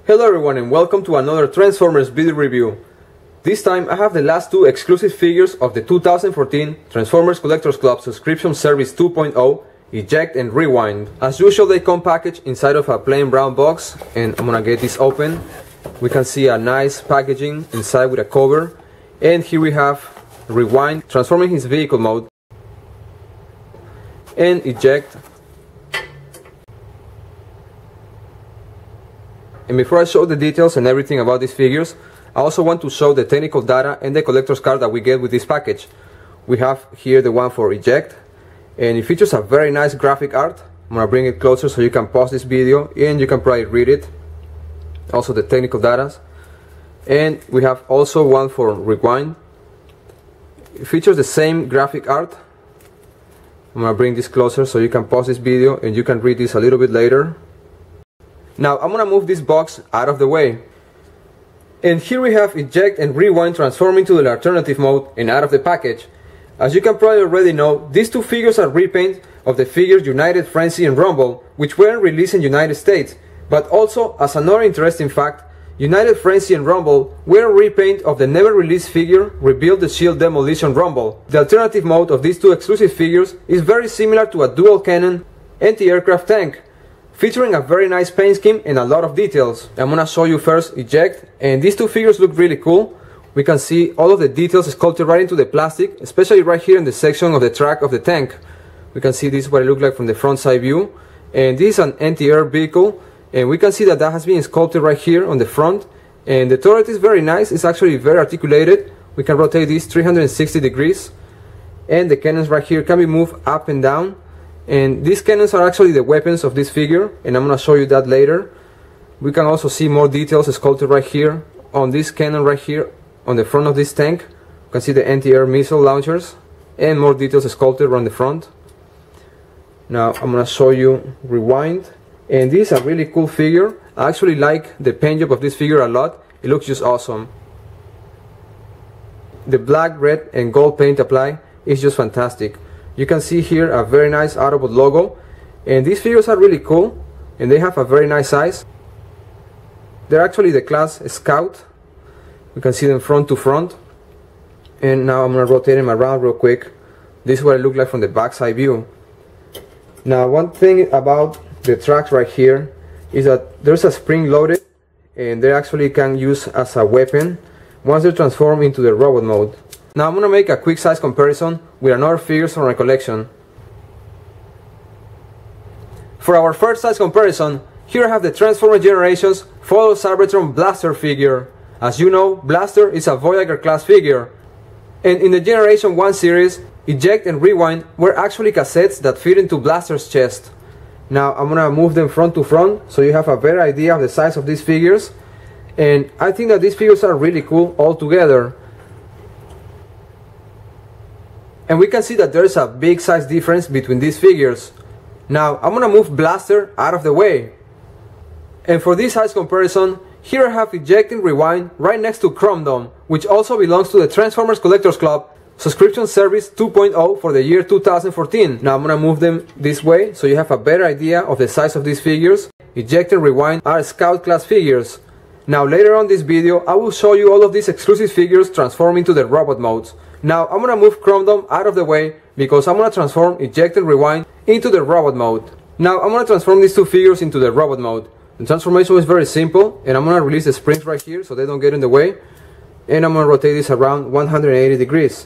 Hello everyone and welcome to another Transformers video review. This time I have the last two exclusive figures of the 2014 Transformers Collectors Club subscription service 2.0 Eject and Rewind. As usual, they come packaged inside of a plain brown box, and I'm gonna get this open. We can see a nice packaging inside with a cover, and here we have Rewind transforming his vehicle mode, and Eject. And before I show the details and everything about these figures, I also want to show the technical data and the collector's card that we get with this package. We have here the one for Eject, and it features a very nice graphic art. I'm gonna bring it closer so you can pause this video and you can probably read it. Also the technical data. And we have also one for Rewind. It features the same graphic art. I'm gonna bring this closer so you can pause this video and you can read this a little bit later. Now I'm gonna move this box out of the way. And here we have Eject and Rewind transforming to the alternative mode and out of the package. As you can probably already know, these two figures are repaint of the figures United, Frenzy and Rumble, which weren't released in the United States. But also, as another interesting fact, United, Frenzy and Rumble were a repaint of the never released figure Rebuild the Shield Demolition Rumble. The alternative mode of these two exclusive figures is very similar to a dual cannon anti-aircraft tank, featuring a very nice paint scheme and a lot of details. I'm gonna show you first Eject, and these two figures look really cool. We can see all of the details sculpted right into the plastic, especially right here in the section of the track of the tank. We can see this is what it looks like from the front side view, and this is an anti-air vehicle, and we can see that has been sculpted right here on the front, and the turret is very nice. It's actually very articulated. We can rotate this 360 degrees, and the cannons right here can be moved up and down. And these cannons are actually the weapons of this figure, and I'm going to show you that later. We can also see more details sculpted right here on this cannon right here on the front of this tank. You can see the anti-air missile launchers and more details sculpted around the front. Now I'm going to show you Rewind, and this is a really cool figure. I actually like the paint job of this figure a lot. It looks just awesome. The black, red and gold paint applied is just fantastic. You can see here a very nice Autobot logo, and these figures are really cool and they have a very nice size. They're actually the class Scout. You can see them front to front, and now I'm going to rotate them around real quick. This is what it looks like from the backside view. Now one thing about the tracks right here is that there's a spring loaded, and they actually can use as a weapon once they transform into the robot mode. Now I'm going to make a quick size comparison with another figures from our collection. For our first size comparison, here I have the Transformer Generations Follow Cybertron Blaster figure. As you know, Blaster is a Voyager class figure. And in the Generation 1 series, Eject and Rewind were actually cassettes that fit into Blaster's chest. Now I'm going to move them front to front so you have a better idea of the size of these figures. And I think that these figures are really cool all together. And we can see that there's a big size difference between these figures. Now I'm gonna move Blaster out of the way. And for this size comparison, here I have Eject and Rewind right next to Chrome Dome, which also belongs to the Transformers Collectors Club subscription service 2.0 for the year 2014. Now I'm gonna move them this way so you have a better idea of the size of these figures. Eject and Rewind are Scout class figures. Now later on this video, I will show you all of these exclusive figures transforming to the robot modes. Now I'm gonna move Chrome Dome out of the way because I'm gonna transform Eject and Rewind into the robot mode. Now I'm gonna transform these two figures into the robot mode. The transformation is very simple, and I'm gonna release the springs right here so they don't get in the way, and I'm gonna rotate this around 180 degrees.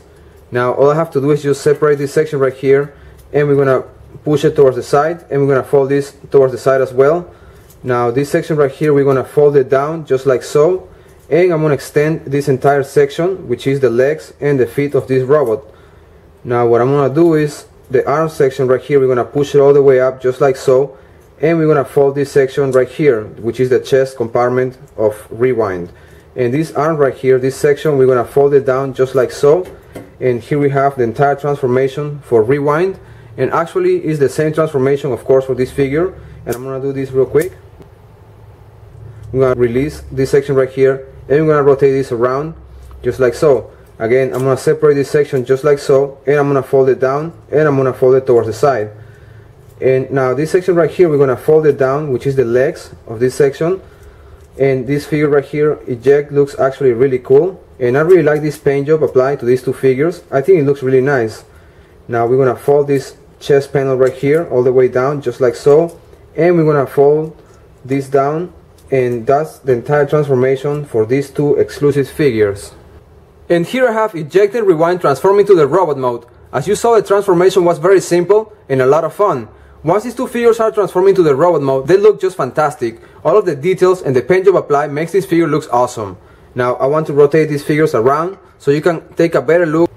Now all I have to do is just separate this section right here, and we're gonna push it towards the side, and we're gonna fold this towards the side as well. Now this section right here, we're gonna fold it down just like so. And I'm going to extend this entire section, which is the legs and the feet of this robot. Now what I'm going to do is the arm section right here, we're going to push it all the way up just like so, and we're going to fold this section right here, which is the chest compartment of Rewind. And this arm right here, this section, we're going to fold it down just like so, and here we have the entire transformation for Rewind. And actually is the same transformation of course for this figure, and I'm going to do this real quick. I'm going to release this section right here, and I'm going to rotate this around just like so. Again, I'm going to separate this section just like so, and I'm going to fold it down, and I'm going to fold it towards the side. And now this section right here, we're going to fold it down, which is the legs of this section. and this figure right here, Eject, looks actually really cool, and I really like this paint job applied to these two figures. I think it looks really nice. Now we're gonna fold this chest panel right here all the way down, just like so, and we're gonna fold this down, and that's the entire transformation for these two exclusive figures. And here I have Eject and Rewind transforming to the robot mode. As you saw, the transformation was very simple and a lot of fun. Once these two figures are transforming to the robot mode, they look just fantastic. All of the details and the paint job applied makes this figure look awesome. Now I want to rotate these figures around so you can take a better look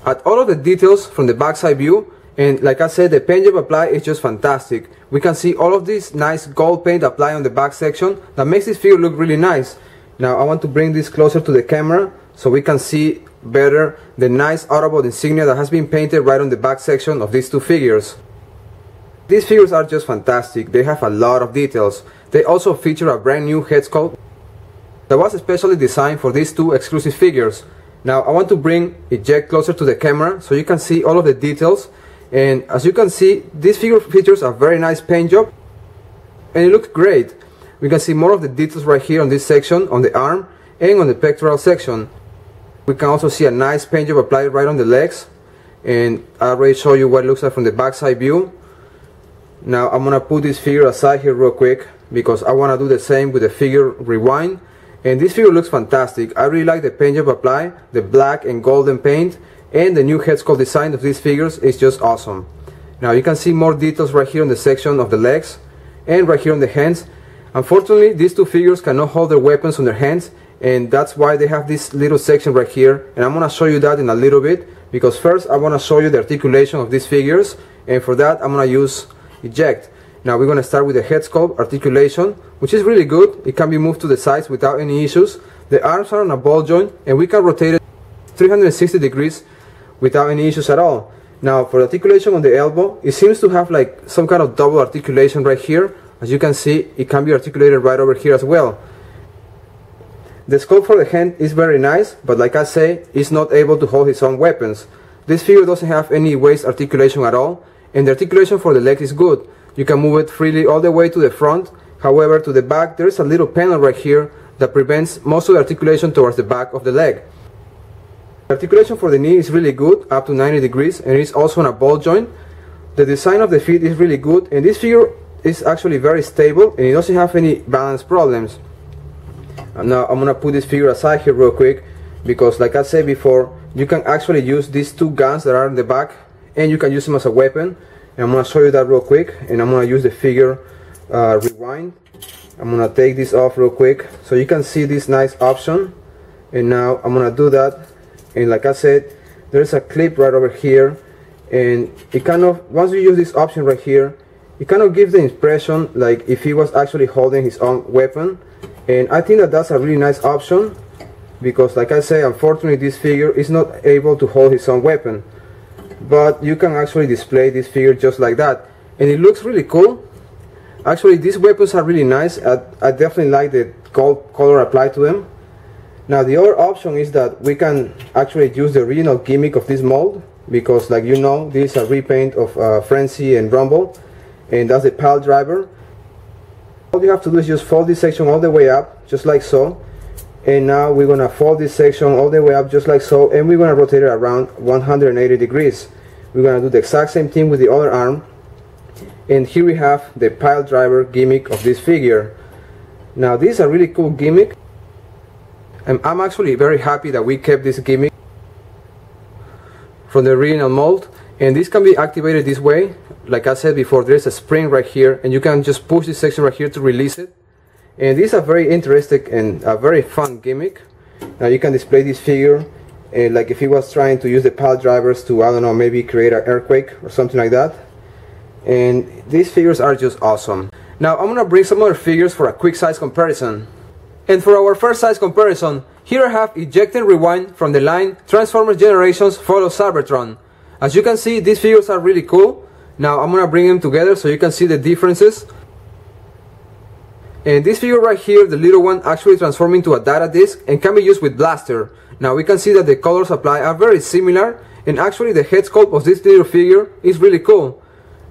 at all of the details from the backside view. And like I said, the paint job applied is just fantastic. We can see all of this nice gold paint applied on the back section that makes this figure look really nice. Now I want to bring this closer to the camera so we can see better the nice Autobot insignia that has been painted right on the back section of these two figures. These figures are just fantastic. They have a lot of details. They also feature a brand new head sculpt that was especially designed for these two exclusive figures. Now I want to bring Eject closer to the camera so you can see all of the details. And as you can see, this figure features a very nice paint job and it looks great. We can see more of the details right here on this section, on the arm and on the pectoral section. We can also see a nice paint job applied right on the legs, and I already showed you what it looks like from the backside view. Now I'm gonna put this figure aside here real quick because I want to do the same with the figure Rewind, and this figure looks fantastic. I really like the paint job applied, the black and golden paint, and the new head sculpt design of these figures is just awesome. Now you can see more details right here on the section of the legs and right here on the hands. Unfortunately, these two figures cannot hold their weapons on their hands, and that's why they have this little section right here, and I'm going to show you that in a little bit, because first I want to show you the articulation of these figures, and for that I'm going to use Eject. Now we're going to start with the head sculpt articulation, which is really good. It can be moved to the sides without any issues. The arms are on a ball joint and we can rotate it 360 degrees without any issues at all. Now for articulation on the elbow, it seems to have like some kind of double articulation right here. As you can see, it can be articulated right over here as well. The sculpt for the hand is very nice, but like I say, it's not able to hold his own weapons. This figure doesn't have any waist articulation at all, and the articulation for the leg is good. You can move it freely all the way to the front. However, to the back, there's a little panel right here that prevents most of the articulation towards the back of the leg. The articulation for the knee is really good, up to 90 degrees, and it's also on a ball joint. The design of the feet is really good, and this figure is actually very stable, and it doesn't have any balance problems. Now I'm gonna put this figure aside here real quick, because like I said before, you can actually use these two guns that are in the back, and you can use them as a weapon. And I'm gonna show you that real quick, and I'm gonna use the figure Rewind. I'm gonna take this off real quick so you can see this nice option. And now I'm gonna do that, and like I said, there's a clip right over here, and it kind of, once you use this option right here, it kind of gives the impression like if he was actually holding his own weapon. And I think that that's a really nice option, because like I say, unfortunately this figure is not able to hold his own weapon, but you can actually display this figure just like that, and it looks really cool. Actually, these weapons are really nice. I definitely like the gold color applied to them. Now the other option is that we can actually use the original gimmick of this mold, because like you know, this is a repaint of Frenzy and Rumble, and that's the pile driver. All you have to do is just fold this section all the way up, just like so. And now we're going to fold this section all the way up, just like so, and we're going to rotate it around 180 degrees. We're going to do the exact same thing with the other arm. And here we have the pile driver gimmick of this figure. Now this is a really cool gimmick, and I'm actually very happy that we kept this gimmick from the original mold. And this can be activated this way. Like I said before, there's a spring right here, and you can just push this section right here to release it. And this is a very interesting and a very fun gimmick. Now you can display this figure, and like if he was trying to use the pile drivers to, I don't know, maybe create an earthquake or something like that. And these figures are just awesome. Now I'm gonna bring some other figures for a quick size comparison. And for our first size comparison, here I have Eject and Rewind from the line Transformers Generations Follow Cybertron. As you can see, these figures are really cool. Now I'm gonna bring them together so you can see the differences. And this figure right here, the little one, actually transforms into a data disk and can be used with blaster. Now we can see that the colors applied are very similar, and actually the head sculpt of this little figure is really cool.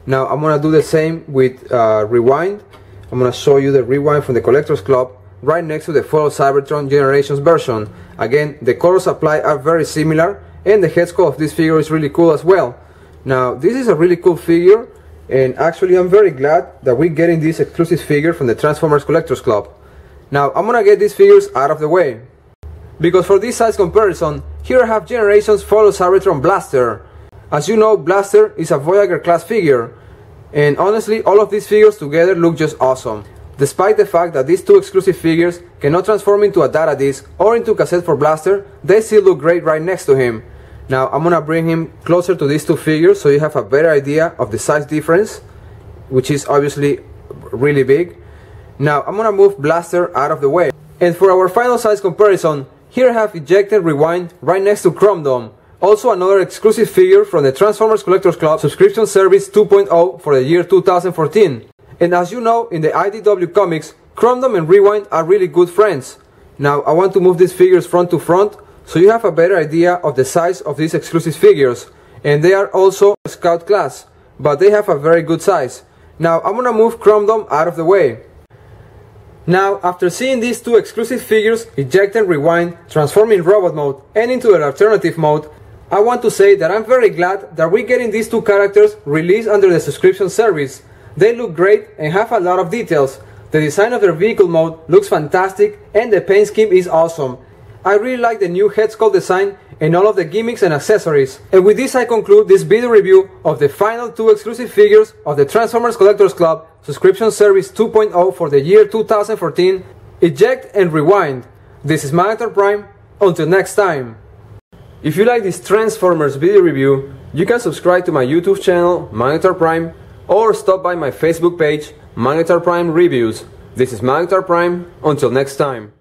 Now I'm gonna do the same with Rewind. I'm going to show you the Rewind from the Collector's Club right next to the Follow Cybertron Generations version. Again, the colors applied are very similar, and the head sculpt of this figure is really cool as well. Now, this is a really cool figure, and actually I'm very glad that we're getting this exclusive figure from the Transformers Collector's Club. Now, I'm going to get these figures out of the way, because for this size comparison, here I have Generations Follow Cybertron Blaster. As you know, Blaster is a Voyager class figure, and honestly, all of these figures together look just awesome. Despite the fact that these two exclusive figures cannot transform into a data disc or into cassette for Blaster, they still look great right next to him. Now I'm gonna bring him closer to these two figures so you have a better idea of the size difference, which is obviously really big. Now I'm gonna move Blaster out of the way. And for our final size comparison, here I have Eject and Rewind right next to Chrome Dome. Also another exclusive figure from the Transformers Collector's Club subscription service 2.0 for the year 2014. And as you know, in the IDW comics, Chrome Dome and Rewind are really good friends. Now I want to move these figures front to front so you have a better idea of the size of these exclusive figures. And they are also Scout class, but they have a very good size. Now I'm gonna move Chrome Dome out of the way. Now, after seeing these two exclusive figures, Eject and Rewind, transform in robot mode and into an alternative mode, I want to say that I'm very glad that we're getting these two characters released under the subscription service. They look great and have a lot of details. The design of their vehicle mode looks fantastic and the paint scheme is awesome. I really like the new head sculpt design and all of the gimmicks and accessories. And with this I conclude this video review of the final two exclusive figures of the Transformers Collector's Club subscription service 2.0 for the year 2014, Eject and Rewind. This is Magnetar Prime. Until next time. If you like this Transformers video review, you can subscribe to my YouTube channel, Magnetar Prime, or stop by my Facebook page, Magnetar Prime Reviews. This is Magnetar Prime. Until next time.